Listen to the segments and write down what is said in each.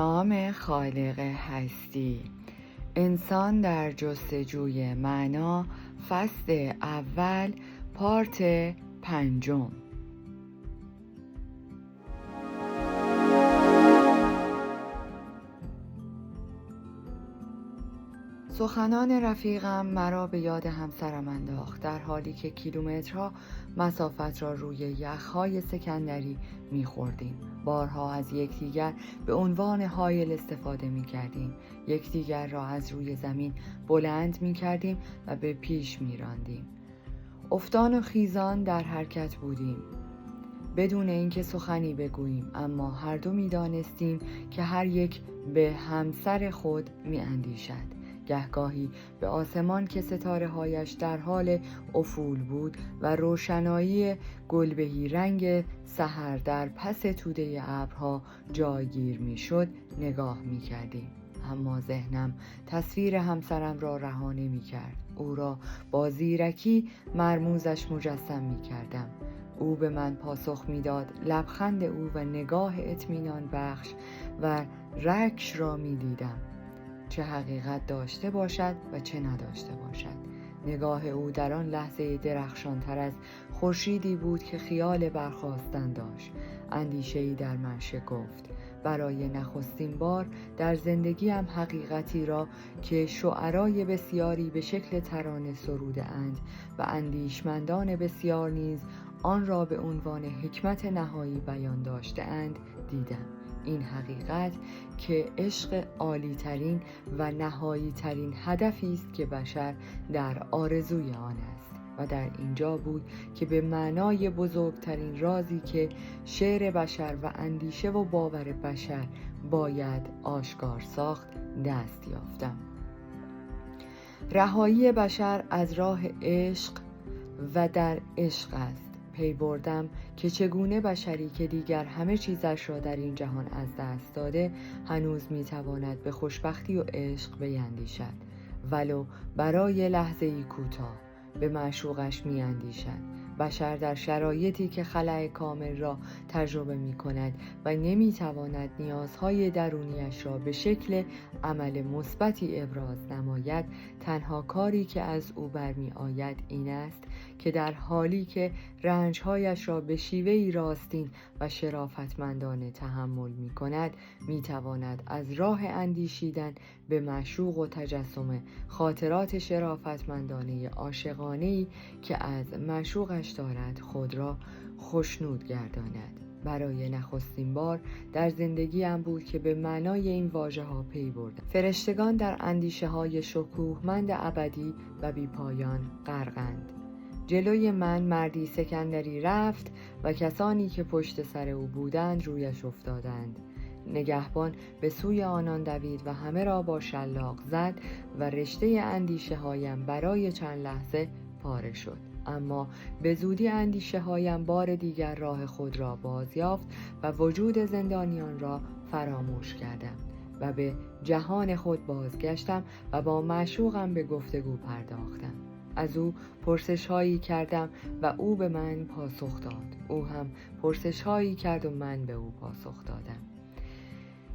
نام خالق هستی، انسان در جستجوی معنا، فصل اول، پارت 5. سخنان رفیقم مرا به یاد همسرم انداخت، در حالی که کیلومترها مسافت را روی یخهای سکندری می‌خوردیم. بارها از یکدیگر به عنوان حایل استفاده می‌کردیم، یکدیگر را از روی زمین بلند می‌کردیم و به پیش می‌راندیم. افتان و خیزان در حرکت بودیم، بدون اینکه سخنی بگوییم، اما هر دو می‌دانستیم که هر یک به همسر خود می‌اندیشد. گهگاهی به آسمان که ستاره‌هایش در حال افول بود و روشنایی گلبهی رنگ سحر در پس توده ابرها جایگیر می‌شد نگاه می‌کردیم. اما ذهنم تصویر همسرم را رها نمی‌کرد. او را با زیرکی مرموزش مجسم می‌کردم. او به من پاسخ می‌داد، لبخند او و نگاه اطمینان بخش و رکش را می‌دیدم، چه حقیقت داشته باشد و چه نداشته باشد. نگاه او در آن لحظه درخشانتر از خورشیدی بود که خیال برخاستن داشت. اندیشه‌ای در من شکفت. برای نخستین بار در زندگیم حقیقتی را که شعرای بسیاری به شکل ترانه سروده اند و اندیشمندان بسیار نیز آن را به عنوان حکمت نهایی بیان داشته اند دیدم. این حقیقت که عشق عالی ترین و نهایی ترین هدفی است که بشر در آرزوی آن است، و در اینجا بود که به معنای بزرگترین رازی که شعر بشر و اندیشه و باور بشر باید آشکار ساخت دست یافتم. رهایی بشر از راه عشق و در عشق است. پی بردم که چگونه بشری که دیگر همه چیزش را در این جهان از دست داده هنوز میتواند به خوشبختی و عشق بیندیشد، ولو برای لحظه‌ای کوتاه به معشوقش میاندیشد. بشر در شرایطی که خلأ کامل را تجربه می کند و نمی تواند نیازهای درونیش را به شکل عمل مثبتی ابراز نماید، تنها کاری که از او برمی آید این است که در حالی که رنجهایش را به شیوهی راستین و شرافتمندانه تحمل می کند، می تواند از راه اندیشیدن به معشوق و تجسم خاطرات شرافتمندانه عاشقانه‌ای که از معشوقش دارد خود را خوشنود گرداند. برای نخستین بار در زندگیم بود که به معنای این واژه‌ها پی بردم. فرشتگان در اندیشه‌های شکوهمند ابدی و بی پایان غرقند. جلوی من مردی سکندری رفت و کسانی که پشت سر او بودند رویش افتادند. نگهبان به سوی آنان دوید و همه را با شلاق زد و رشته اندیشه هایم برای چند لحظه پاره شد. اما به زودی اندیشه هایم بار دیگر راه خود را باز یافت و وجود زندانیان را فراموش کردم و به جهان خود بازگشتم و با معشوقم به گفتگو پرداختم. از او پرسش هایی کردم و او به من پاسخ داد. او هم پرسش هایی کرد و من به او پاسخ دادم.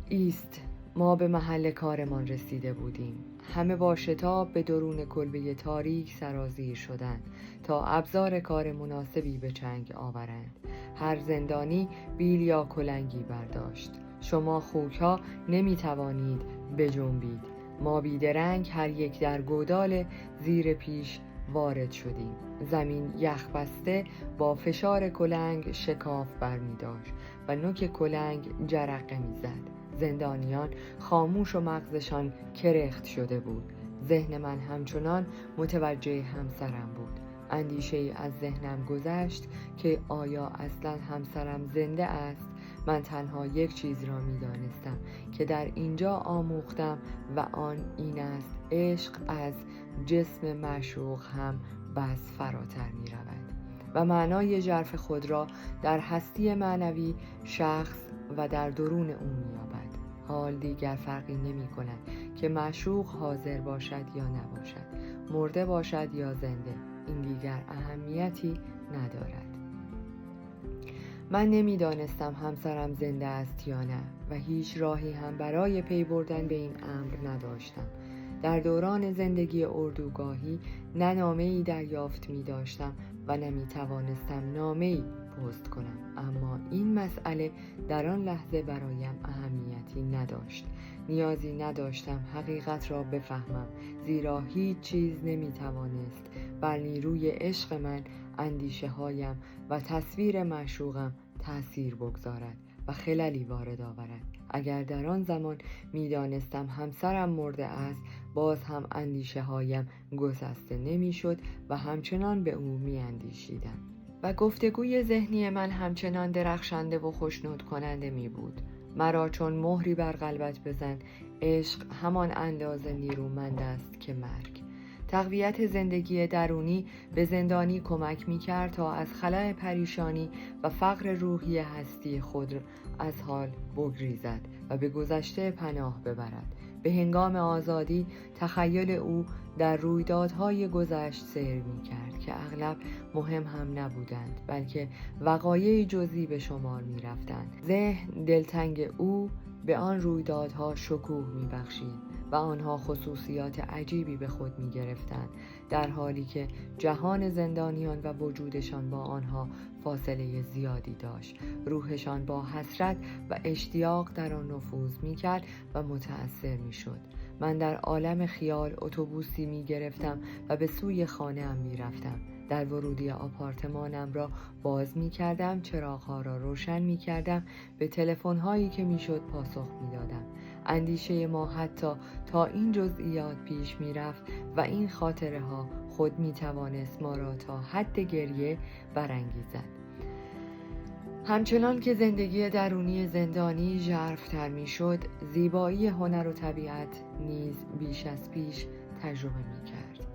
ایست، ما به محل کارمان رسیده بودیم. همه با شتاب به درون کلبه تاریک سرازیر شدند تا ابزار کار مناسبی به چنگ آورند. هر زندانی بیل یا کلنگی برداشت. شما خوکها نمی توانید بجنبید. ما بیدرنگ هر یک در گودال زیر پیش وارد شدیم. زمین یخ بسته با فشار کلنگ شکاف برمی داشت و نوک کلنگ جرقه می زد. زندانیان خاموش و مغزشان کرخت شده بود. ذهن من همچنان متوجه همسرم بود. اندیشه‌ای از ذهنم گذشت که آیا اصلا همسرم زنده است؟ من تنها یک چیز را می دانستم که در اینجا آموختم و آن این است: عشق از جسم معشوق هم بس فراتر می رود و معنای ژرف خود را در هستی معنوی شخص و در درون او می یابد. حال دیگر فرقی نمی کند که معشوق حاضر باشد یا نباشد، مرده باشد یا زنده، این دیگر اهمیتی ندارد. من نمیدانستم همسرم زنده است یا نه و هیچ راهی هم برای پی بردن به این امر نداشتم. در دوران زندگی اردوگاهی نه نامه‌ای دریافت می داشتم و نه می توانستم نامه‌ای پست کنم، اما این مسئله در آن لحظه برایم اهمیتی نداشت. نیازی نداشتم حقیقت را بفهمم، زیرا هیچ چیز نمی توانست بر نیروی عشق من، اندیشه هایم و تصویر معشوقم تأثیر بگذارد و خللی وارد آورد. اگر در آن زمان می دانستم همسرم مرده است، باز هم اندیشه هایم گسسته نمی شد و همچنان به او می اندیشیدم و گفتگوی ذهنی من همچنان درخشنده و خوشنود کننده می بود. مرا چون مهری بر قلبت بزن، عشق همان اندازه نیرومند است که مرگ. تقویت زندگی درونی به زندانی کمک می کرد تا از خلأ پریشانی و فقر روحی هستی خود از حال بگریزد و به گذشته پناه ببرد. به هنگام آزادی تخیل او در رویدادهای گذشت سیر می کرد که اغلب مهم هم نبودند، بلکه وقایع جزئی به شمار می رفتند. ذهن دلتنگ او به آن رویدادها شکوه می بخشید و آنها خصوصیات عجیبی به خود می گرفتند، در حالی که جهان زندانیان و وجودشان با آنها فاصله زیادی داشت. روحشان با حسرت و اشتیاق در آن نفوذ می کرد و متأثر می شد. من در عالم خیال اتوبوسی می گرفتم و به سوی خانه‌ام می رفتم. در ورودی آپارتمانم را باز می کردم، چراغ‌ها را روشن می کردم، به تلفن‌هایی که می شد پاسخ می دادم. اندیشه ما حتی تا این جزئیات پیش می رفت و این خاطره ها خود می توانست ما را تا حد گریه برانگیزد. همچنان که زندگی درونی زندانی ژرف‌تر می شد، زیبایی هنر و طبیعت نیز بیش از پیش تجربه می کرد.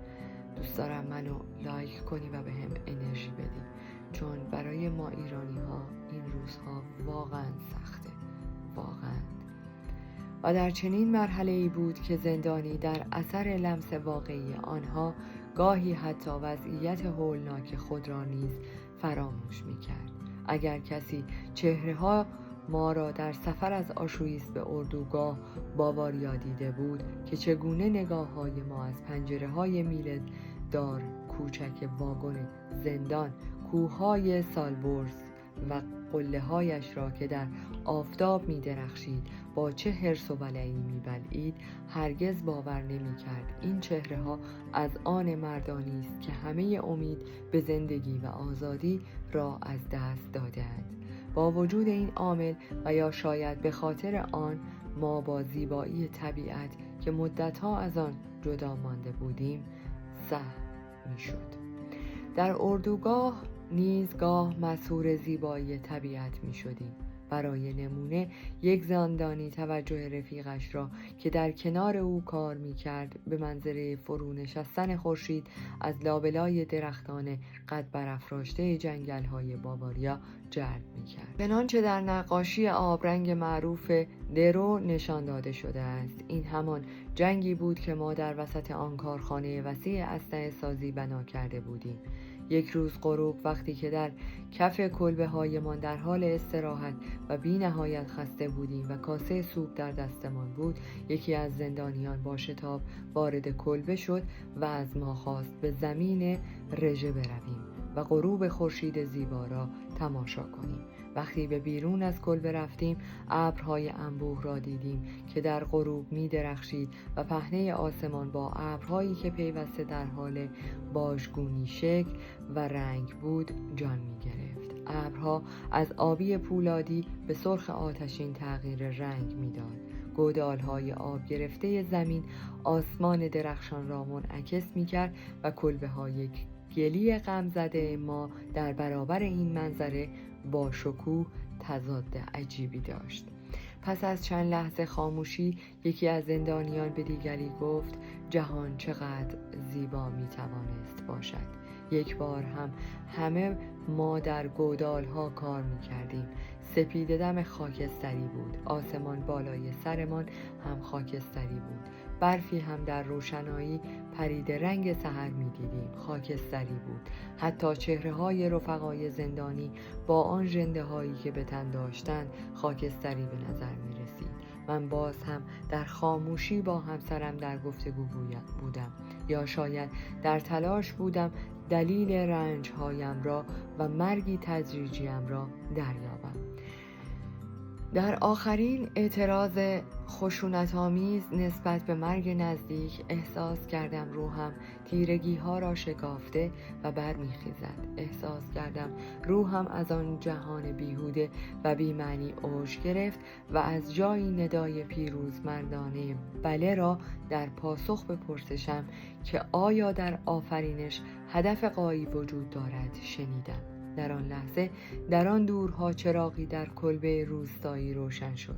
دوست دارم منو لایک کنی و به هم انرژی بدی، چون برای ما ایرانی ها این روزها واقعا سخته، واقعا. و در چنین مرحله‌ای بود که زندانی در اثر لمس واقعی آنها گاهی حتی وضعیت هولناک خود را نیز فراموش می کرد. اگر کسی چهره‌ها ما را در سفر از آشویتس به اردوگاه باواریا دیده بود که چگونه نگاه‌های ما از پنجره‌های میله دار کوچک واگن زندان، کوه‌های سالبورز و قله‌هایش را که در آفتاب می درخشید با چه حرص و ولعی می بلعید، هرگز باور نمی کرد این چهره‌ها از آن مردانی است که همه امید به زندگی و آزادی را از دست داده‌اند. با وجود این عامل و یا شاید به خاطر آن، ما با زیبایی طبیعت که مدت‌ها از آن جدا مانده بودیم سهم می‌شد. در اردوگاه نیز گاه مسحور زیبایی طبیعت می شدیم. برای نمونه یک زندانی توجه رفیقش را که در کنار او کار می کرد به منظره فرو نشستن خورشید از لابلای درختان قد برافراشته جنگل های باواریا جلب می کرد. چنانچه در نقاشی آبرنگ معروف درو نشان داده شده است، این همان جنگی بود که ما در وسط آن کارخانه وسیع اسلحه سازی بنا کرده بودیم. یک روز غروب وقتی که در کف کلبه هایمان در حال استراحت و بی نهایت خسته بودیم و کاسه سوپ در دستمان بود، یکی از زندانیان با شتاب وارد کلبه شد و از ما خواست به زمین رژه برویم و غروب خورشید زیبا را تماشا کنیم. وقتی به بیرون از کلبه رفتیم، ابرهای انبوه را دیدیم که در غروب می درخشید و پهنه آسمان با ابرهایی که پیوسته در حال باژگونی شکل و رنگ بود جان می گرفت. ابرها از آبی پولادی به سرخ آتشین تغییر رنگ می داد. گودال‌های آب گرفته زمین آسمان درخشان را منعکس می کرد و کلبه‌های گلی غمزده ما در برابر این منظره با شکوه تضاد عجیبی داشت. پس از چند لحظه خاموشی، یکی از زندانیان به دیگری گفت: جهان چقدر زیبا می توانست باشد. یک بار هم همه ما در گودال‌ها کار می کردیم. سپید دم خاکستری بود. آسمان بالای سرمان هم خاکستری بود. برفی هم در روشنایی پرید رنگ سحر می دیدیم خاکستری بود. حتی چهره های رفقای زندانی با آن ژنده هایی که به تن داشتند خاکستری به نظر می رسید. من باز هم در خاموشی با همسرم در گفتگو بودم، یا شاید در تلاش بودم دلیل رنج هایم را و مرگی تدریجیم را دریابم. در آخرین اعتراض خشونت‌آمیز نسبت به مرگ نزدیک احساس کردم روحم تیرگی ها را شکافته و برمیخیزد. احساس کردم روحم از آن جهان بیهوده و بی‌معنی اوج گرفت و از جایی ندای پیروزمردانه بله را در پاسخ به پرسشم که آیا در آفرینش هدف غایی وجود دارد شنیدم. در آن لحظه در آن دورها چراغی در کلبه روستایی روشن شد.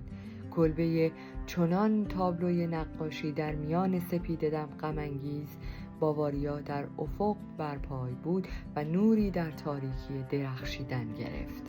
کلبه چنان تابلوی نقاشی در میان سپیددم غم‌انگیز باواریا در افق برپای بود و نوری در تاریکی درخشیدن گرفت.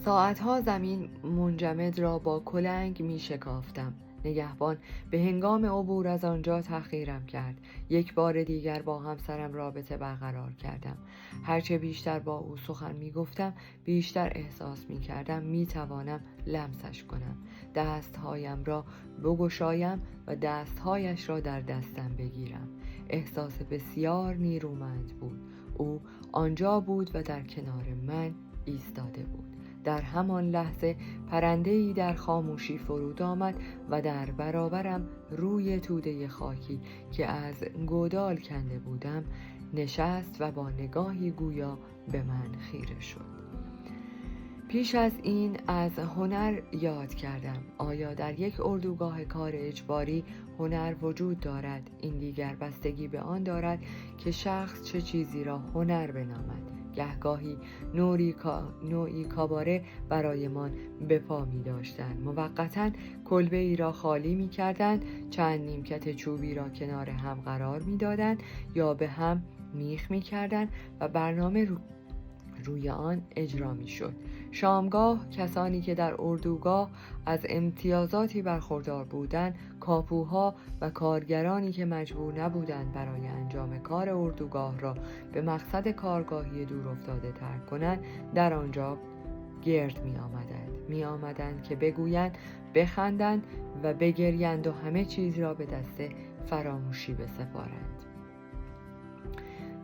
ساعتها زمین منجمد را با کلنگ می شکافتم. نگهبان به هنگام عبور از آنجا تأخیرم کرد. یک بار دیگر با همسرم رابطه برقرار کردم. هرچه بیشتر با او سخن می گفتم بیشتر احساس می کردم می توانم لمسش کنم، دستهایم را بگشایم و دستهایش را در دستم بگیرم. احساس بسیار نیرومند بود. او آنجا بود و در کنار من ایستاده بود. در همان لحظه پرنده‌ای در خاموشی فرود آمد و در برابرم روی توده خاکی که از گودال کنده بودم نشست و با نگاهی گویا به من خیره شد. پیش از این از هنر یاد کردم. آیا در یک اردوگاه کار اجباری هنر وجود دارد؟ این دیگر بستگی به آن دارد که شخص چه چیزی را هنر بنامد. گهگاهی نوعی کاباره برایمان به پا می داشتند. موقتاً کلبه ای را خالی می کردند، چند نیمکت چوبی را کنار هم قرار می دادند یا به هم میخ می کردند و برنامه روی آن اجرا می شد. شامگاه کسانی که در اردوگاه از امتیازاتی برخوردار بودند، کاپوها و کارگرانی که مجبور نبودند برای انجام کار اردوگاه را به مقصد کارگاهی دور افتاده ترک کنند، در آنجا گرد می آمدند که بگویند، بخندند و بگریند و همه چیز را به دست فراموشی بسپارند.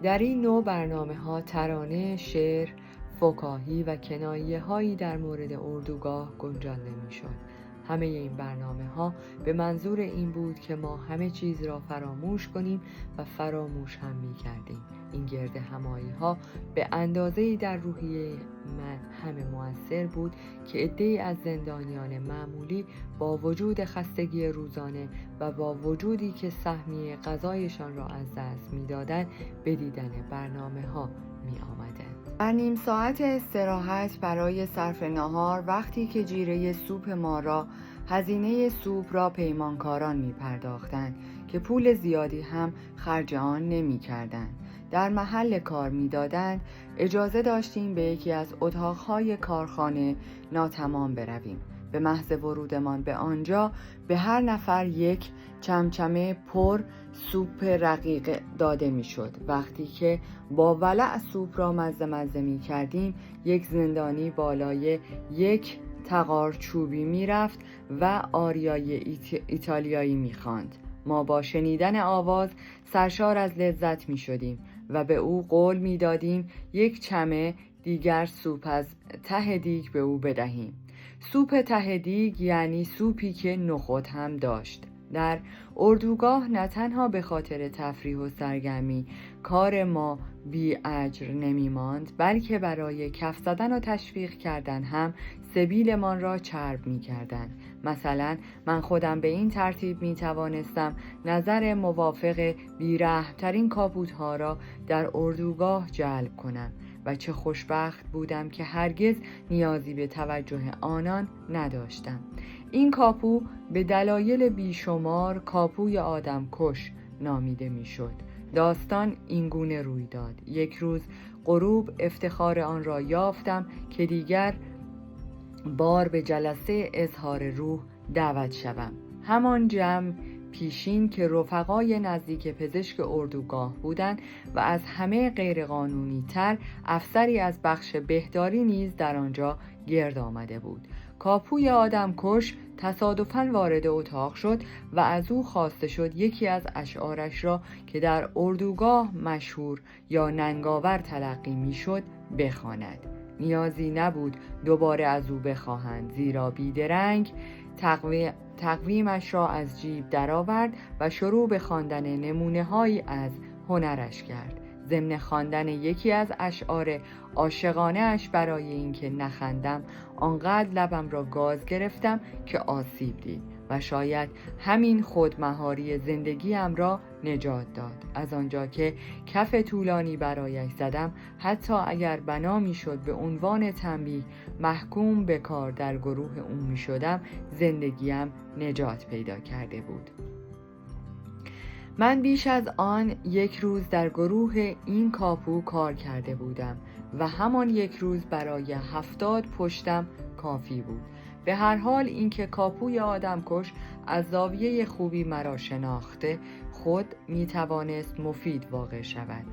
در این نوع برنامه‌ها ترانه، شعر، فکاهی و کنایه هایی در مورد اردوگاه گنجانده می شد. همه این برنامه‌ها به منظور این بود که ما همه چیز را فراموش کنیم و فراموش هم می کردیم. این گرد همایی ها به اندازه‌ای در روحیه من همه مؤثر بود که عده‌ای از زندانیان معمولی با وجود خستگی روزانه و با وجودی که سهمیه غذایشان را از دست می دادند به دیدن برنامه‌ها می آمدند. در نیم ساعت استراحت برای صرف نهار، وقتی که جیره سوپ ما را هزینه سوپ را پیمانکاران می پرداختند که پول زیادی هم خرج آن نمی کردند، در محل کار می دادند، اجازه داشتیم به یکی از اتاقهای کارخانه ناتمام برویم. به محض ورودمان به آنجا به هر نفر یک چمچمه پر سوپ رقیق داده می شد. وقتی که با ولع سوپ را مزه می کردیم، یک زندانی بالای یک تغار چوبی می رفت و آریای ایتالیایی می خواند. ما با شنیدن آواز سرشار از لذت می شدیم و به او قول می دادیم یک چمه دیگر سوپ از ته دیگ به او بدهیم. سوپ ته دیگ یعنی سوپی که نخود هم داشت. در اردوگاه نه تنها به خاطر تفریح و سرگرمی کار ما بی اجر نمی ماند، بلکه برای کف زدن و تشویق کردن هم سبیلمان را چرب می کردن. مثلا من خودم به این ترتیب می توانستم نظر موافق بی‌رحم‌ترین کاپوت‌ها را در اردوگاه جلب کنم و چه خوشبخت بودم که هرگز نیازی به توجه آنان نداشتم. این کاپو به دلایل بیشمار کاپوی آدم کش نامیده می شد. داستان این گونه روی داد. یک روز غروب افتخار آن را یافتم که دیگر بار به جلسه اظهار روح دعوت شوم. همان جمع پیشین که رفقای نزدیک پزشک اردوگاه بودند و از همه غیرقانونی تر افسری از بخش بهداری نیز در آنجا گرد آمده بود. کاپوی آدمکش تصادفاً وارد اتاق شد و از او خواسته شد یکی از اشعارش را که در اردوگاه مشهور یا ننگاور تلقی میشد بخواند. نیازی نبود دوباره از او بخواهند، زیرا بیدرنگ تقویمش را از جیب درآورد و شروع به خواندن نمونه‌هایی از هنرش کرد. ضمن خواندن یکی از اشعار عاشقانه اش برای اینکه نخندم آنقدر لبم را گاز گرفتم که آسیب دید و شاید همین خودمهاری زندگیم را نجات داد. از آنجا که کف طولانی برایش زدم، حتی اگر بنا می شد به عنوان تنبیه محکوم به کار در گروه اون می شدم، زندگیم نجات پیدا کرده بود. من بیش از آن یک روز در گروه این کاپو کار کرده بودم و همان یک روز برای 70 پشتم کافی بود. به هر حال اینکه کاپوی آدمکش از زاویه خوبی مرا شناخته خود می توانست مفید واقع شود.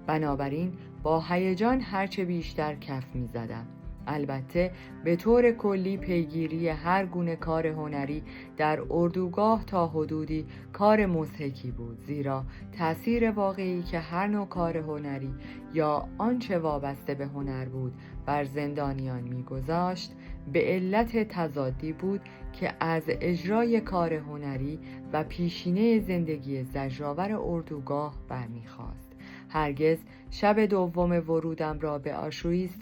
بنابراین با هیجان هرچه بیشتر کف می زدم. البته به طور کلی پیگیری هر گونه کار هنری در اردوگاه تا حدودی کار مضحکی بود، زیرا تأثیر واقعی که هر نوع کار هنری یا آنچه وابسته به هنر بود بر زندانیان می‌گذاشت به علت تضادی بود که از اجرای کار هنری و پیشینه زندگی زجرآور اردوگاه برمیخواست. هرگز شب دوم ورودم را به آشویتز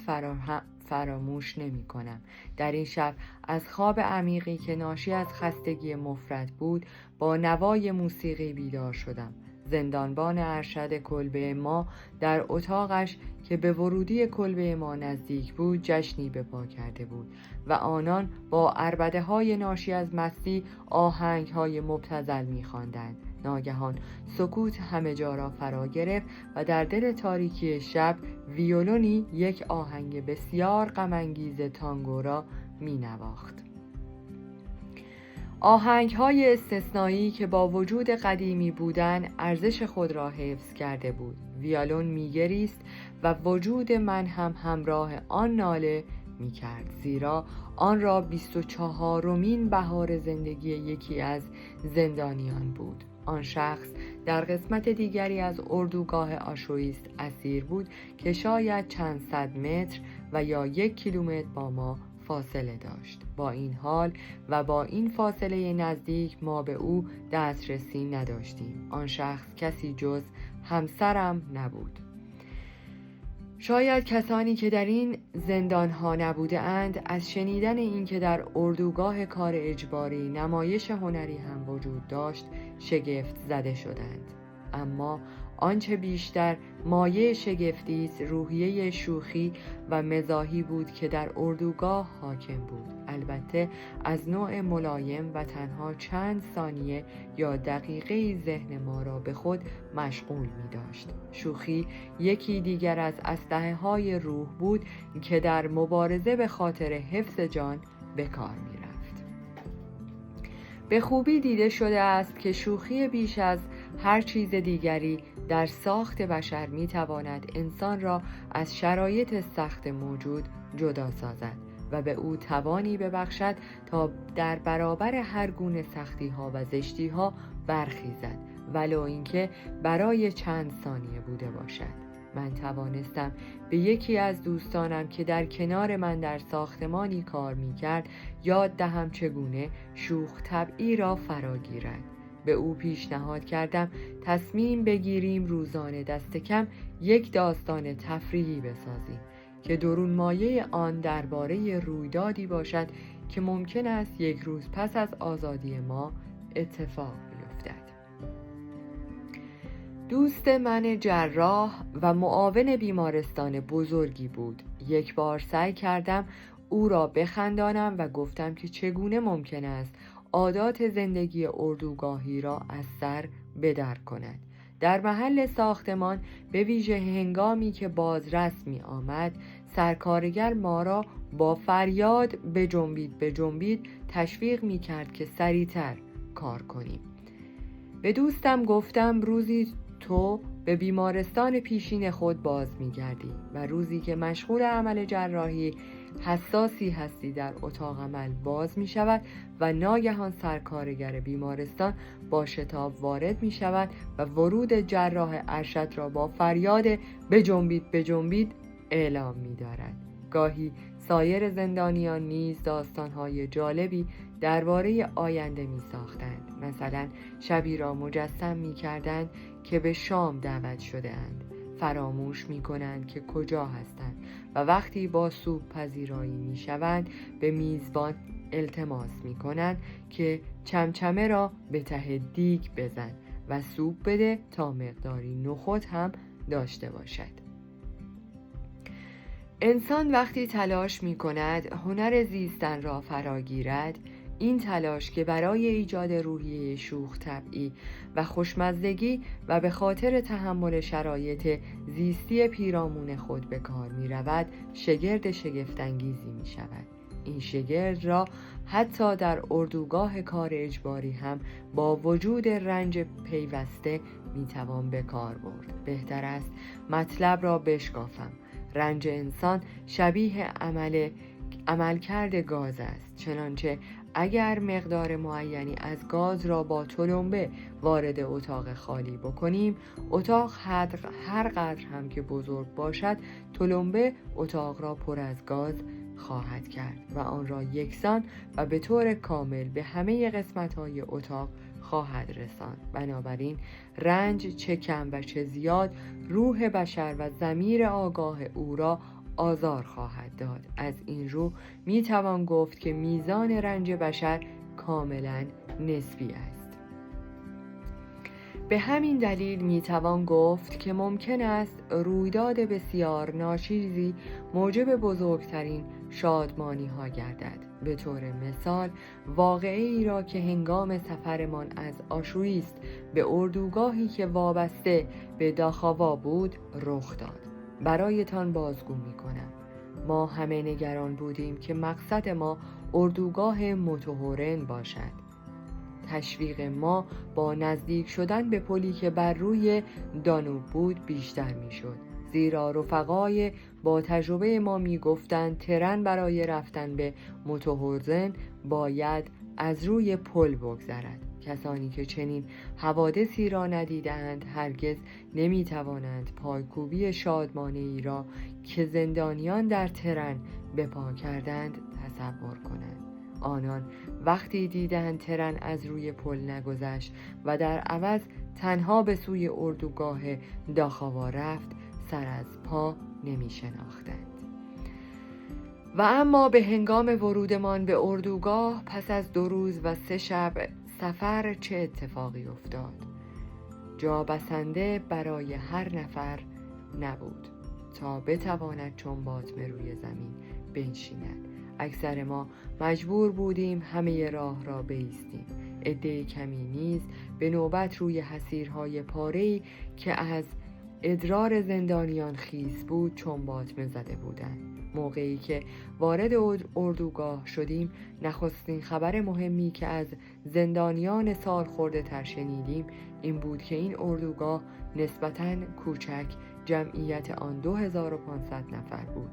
فراموش نمی کنم. در این شب از خواب عمیقی که ناشی از خستگی مفرط بود با نوای موسیقی بیدار شدم. زندانبان ارشد کلبه ما در اتاقش که به ورودی کلبه ما نزدیک بود جشنی به پا کرده بود و آنان با عربده های ناشی از مستی آهنگ های مبتذل می خواندند. ناگهان سکوت همه جا را فرا گرفت و در دل تاریکی شب ویولونی یک آهنگ بسیار غم‌انگیز تانگو را می نواخت. آهنگ‌های استثنایی که با وجود قدیمی بودن ارزش خود را حفظ کرده بود. ویولون می‌گریست و وجود من هم همراه آن ناله می‌کرد، زیرا آن را 24مین بهار زندگی یکی از زندانیان بود. آن شخص در قسمت دیگری از اردوگاه آشویتز اسیر بود که شاید چند صد متر و یا 1 کیلومتر با ما فاصله داشت. با این حال و با این فاصله نزدیک ما به او دسترسی نداشتیم. آن شخص کسی جز همسرم نبود. شاید کسانی که در این زندانها نبوده اند از شنیدن این که در اردوگاه کار اجباری نمایش هنری هم وجود داشت شگفت زده شدند. اما آنچه بیشتر مایه شگفتی است روحیه شوخی و مزاحی بود که در اردوگاه حاکم بود، البته از نوع ملایم و تنها چند ثانیه یا دقیقه ذهن ما را به خود مشغول می داشت. شوخی یکی دیگر از اسلحه‌های روح بود که در مبارزه به خاطر حفظ جان به کار می رفت. به خوبی دیده شده است که شوخی بیش از هر چیز دیگری در ساخت بشر می تواند انسان را از شرایط سخت موجود جدا سازد و به او توانی ببخشد تا در برابر هر گونه سختی ها و زشتی ها برخیزد، ولو اینکه برای چند ثانیه بوده باشد. من توانستم به یکی از دوستانم که در کنار من در ساختمانی کار می کرد یاد دهم چگونه شوخ طبعی را فرا گیرد. به او پیشنهاد کردم تصمیم بگیریم روزانه دست کم یک داستان تفریحی بسازیم که درون مایه آن درباره رویدادی باشد که ممکن است یک روز پس از آزادی ما اتفاق بیفتد. دوست من جراح و معاون بیمارستان بزرگی بود. یک بار سعی کردم او را بخندانم و گفتم که چگونه ممکن است عادات زندگی اردوگاهی را از سر بدر کند. در محل ساختمان به ویژه هنگامی که بازرس می آمد سرکارگر ما را با فریاد بجنبید تشویق می کرد که سریعتر کار کنیم. به دوستم گفتم روزی تو به بیمارستان پیشین خود باز می‌گردی و روزی که مشغول عمل جراحی حساسی هستی در اتاق عمل باز می شود و ناگهان سرکارگر بیمارستان با شتاب وارد می شود و ورود جراح ارشد را با فریاد بجنبید بجنبید اعلام می دارد. گاهی سایر زندانیان نیز داستان‌های جالبی درباره آینده می ساختند. مثلا شبی را مجسم می کردند که به شام دعوت شده اند. فراموش می کنند که کجا هستند و وقتی با سوپ پذیرایی می شوند به میزبان التماس می کنند که چمچمه را به ته دیگ بزن و سوپ بده تا مقداری نخود هم داشته باشد. انسان وقتی تلاش می کند هنر زیستن را فراگیرد، این تلاش که برای ایجاد روحیه شوخ طبعی و خوشمزدگی و به خاطر تحمل شرایط زیستی پیرامون خود به کار می رود، شگرد شگفت‌انگیزی می شود. این شگرد را حتی در اردوگاه کار اجباری هم با وجود رنج پیوسته می توان به کار برد. بهتر است مطلب را بشکافم. رنج انسان شبیه عملکرد گاز است، چنانچه اگر مقدار معینی از گاز را با تلمبه وارد اتاق خالی بکنیم، اتاق هر قدر هم که بزرگ باشد، تلمبه اتاق را پر از گاز خواهد کرد و آن را یکسان و به طور کامل به همه قسمت‌های اتاق خواهد رساند. بنابراین رنج چه کم و چه زیاد روح بشر و ضمیر آگاه او را آزار خواهد داد. از این رو می توان گفت که میزان رنج بشر کاملا نسبی است. به همین دلیل می توان گفت که ممکن است رویداد بسیار ناچیزی موجب بزرگترین شادمانی ها گردد. به طور مثال واقعه ای را که هنگام سفرمان از آشویتس به اردوگاهی که وابسته به داخاوا بود رخ داد. برایتان بازگو می کنم. ما همه نگران بودیم که مقصد ما اردوگاه متهورن باشد. تشویق ما با نزدیک شدن به پلی که بر روی دانوب بود بیشتر می شد، زیرا رفقای با تجربه ما می گفتند ترن برای رفتن به متهورن باید از روی پل بگذرد. کسانی که چنین حوادثی را ندیدند هرگز نمی توانند پایکوبی شادمانه ای را که زندانیان در ترن به پا کردند تصور کنند. آنان وقتی دیدند ترن از روی پل نگذشت و در عوض تنها به سوی اردوگاه داخاوا رفت، سر از پا نمی شناختند. و اما به هنگام ورودمان به اردوگاه پس از 2 روز و 3 شب سفر چه اتفاقی افتاد؟ جا بسنده برای هر نفر نبود تا بتواند چون باطمه روی زمین بنشیند. اکثر ما مجبور بودیم همه راه را بایستیم. عده کمی نیز به نوبت روی حصیرهای پاره‌ای که از ادرار زندانیان خیس بود چون باطمه زده بودند. موقعی که وارد اردوگاه شدیم، نخستین خبر مهمی که از زندانیان سالخورده تر شنیدیم این بود که این اردوگاه نسبتاً کوچک، جمعیت آن 2500 نفر بود.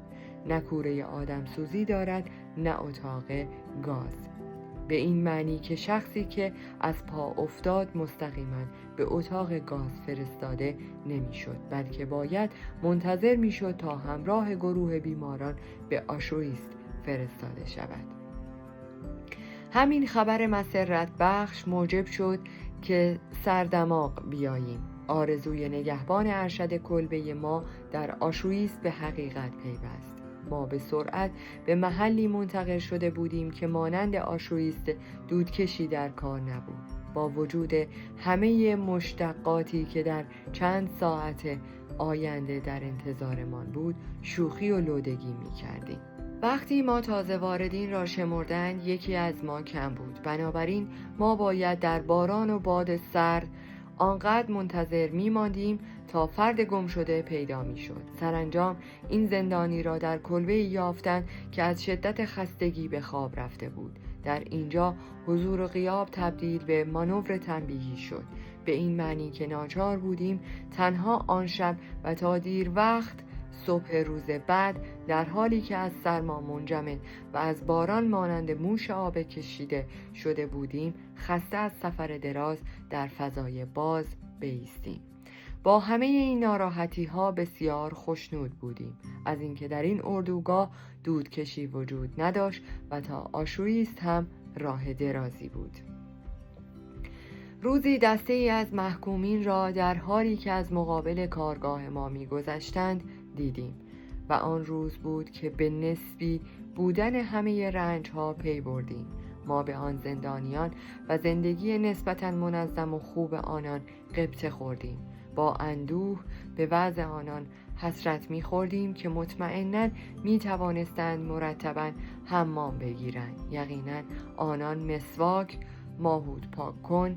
نه کوره آدم سوزی دارد، نه اتاق گاز. به این معنی که شخصی که از پا افتاد مستقیما به اتاق گاز فرستاده نمیشد، بلکه باید منتظر میشد تا همراه گروه بیماران به آشویتس فرستاده شود. همین خبر مسرت بخش موجب شد که سردماغ بیاییم. آرزوی نگهبان ارشد کلبه ما در آشویتس به حقیقت پیوست. ما به سرعت به محلی منتقل شده بودیم که مانند آشویتس دودکشی در کار نبود. با وجود همه مشتقاتی که در چند ساعت آینده در انتظارمان بود، شوخی و لودگی می کردیم. وقتی ما تازه واردین را شمردند، یکی از ما کم بود. بنابراین ما باید در باران و باد سرد آنقدر منتظر می ماندیم تا فرد گم شده پیدا می شد. سرانجام این زندانی را در کلبه یافتند که از شدت خستگی به خواب رفته بود. در اینجا حضور و غیاب تبدیل به مانور تنبیهی شد. به این معنی که ناچار بودیم تنها آن شب و تا دیر وقت صبح روز بعد در حالی که از سرما منجمد و از باران مانند موش آب کشیده شده بودیم خسته از سفر دراز در فضای باز بایستیم. با همه این ناراحتی ها بسیار خوشنود بودیم از اینکه در این اردوگاه دودکشی وجود نداشت و تا آشویست هم راه درازی بود. روزی دسته ای از محکومین را در حالی که از مقابل کارگاه ما می‌گذشتند دیدیم و آن روز بود که به نسبی بودن همه رنج‌ها پی بردیم. ما به آن زندانیان و زندگی نسبتاً منظم و خوب آنان غبطه خوردیم. با اندوه به وضع آنان حسرت می‌خوردیم که مطمئناً می‌توانستند مرتباً حمام بگیرند. یقیناً آنان مسواک، ماهود پاک کن،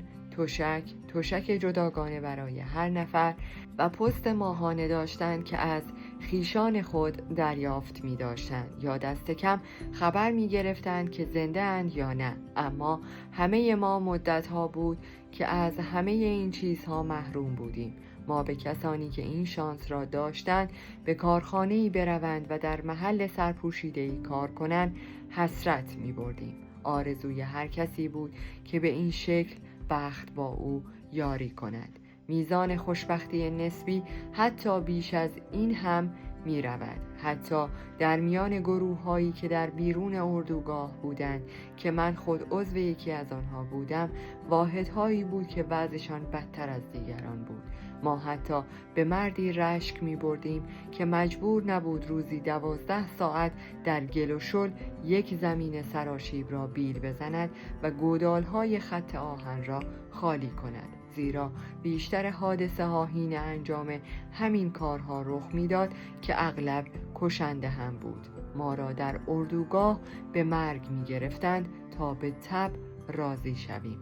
تشک جداگانه برای هر نفر و پست ماهانه داشتند که از خیشان خود دریافت می داشتند یا دست کم خبر می گرفتند که زنده اند یا نه. اما همه ما مدت ها بود که از همه این چیزها محروم بودیم. ما به کسانی که این شانس را داشتند به کارخانه‌ای بروند و در محل سرپوشیده‌ای کار کنند حسرت می بردیم. آرزوی هر کسی بود که به این شکل بخت با او یاری کند. میزان خوشبختی نسبی حتی بیش از این هم می رود. حتی در میان گروه هایی که در بیرون اردوگاه بودند که من خود عضو یکی از آنها بودم، واحدهایی بود که وضعشان بدتر از دیگران بود. ما حتی به مردی رشک می بردیم که مجبور نبود روزی 12 ساعت در گل و شل یک زمین سراشیب را بیل بزند و گودالهای خط آهن را خالی کند، زیرا بیشتر حادثه ها حین انجام همین کارها رخ میداد که اغلب کشنده هم بود. ما را در اردوگاه به مرگ می گرفتند تا به تب راضی شویم.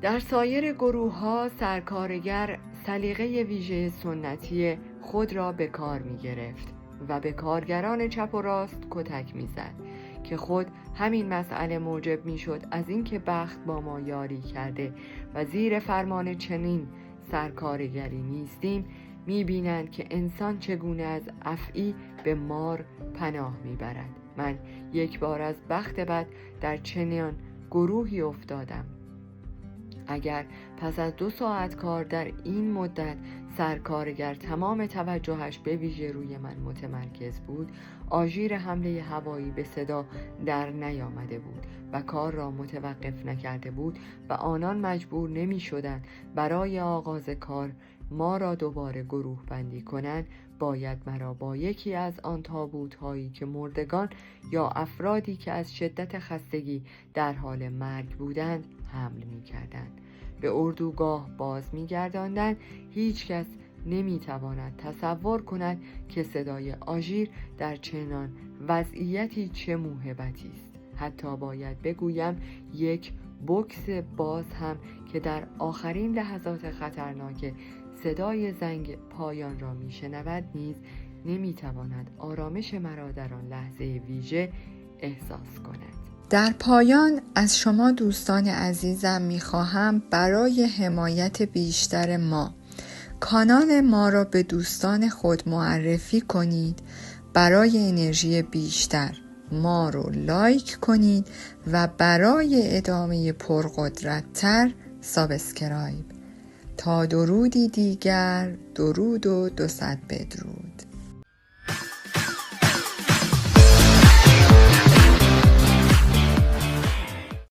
در سایر گروه ها سرکارگر سلیقه ویژه سنتی خود را به کار می گرفت و به کارگران چپ و راست کتک می زد که خود همین مسئله موجب می شد از اینکه بخت با ما یاری کرده و زیر فرمان چنین سرکارگری نیستیم می بینند که انسان چگونه از افعی به مار پناه می برد. من یک بار از بخت بد در چنین گروهی افتادم. اگر پس از 2 ساعت کار در این مدت سرکارگر تمام توجهش به ویژه روی من متمرکز بود، آژیر حمله هوایی به صدا در نیامده بود و کار را متوقف نکرده بود و آنان مجبور نمی شدند برای آغاز کار ما را دوباره گروه بندی کنند، باید مرا با یکی از آن تابوت هایی که مردگان یا افرادی که از شدت خستگی در حال مرگ بودند حمل می کردند. به اردوگاه باز می گرداندند. هیچ کس نمی تواند تصور کند که صدای آژیر در چنان وضعیتی چه موهبتی است. حتی باید بگویم یک بوکس باز هم که در آخرین لحظات خطرناک صدای زنگ پایان را می شنود نیز نمی تواند آرامش مرا در آن لحظه ویژه احساس کند. در پایان از شما دوستان عزیزم می خواهم برای حمایت بیشتر ما کانال ما را به دوستان خود معرفی کنید. برای انرژی بیشتر ما رو لایک کنید و برای ادامه پرقدرت‌تر سابسکرایب. تا درودی دیگر، درود و 200 بدرود.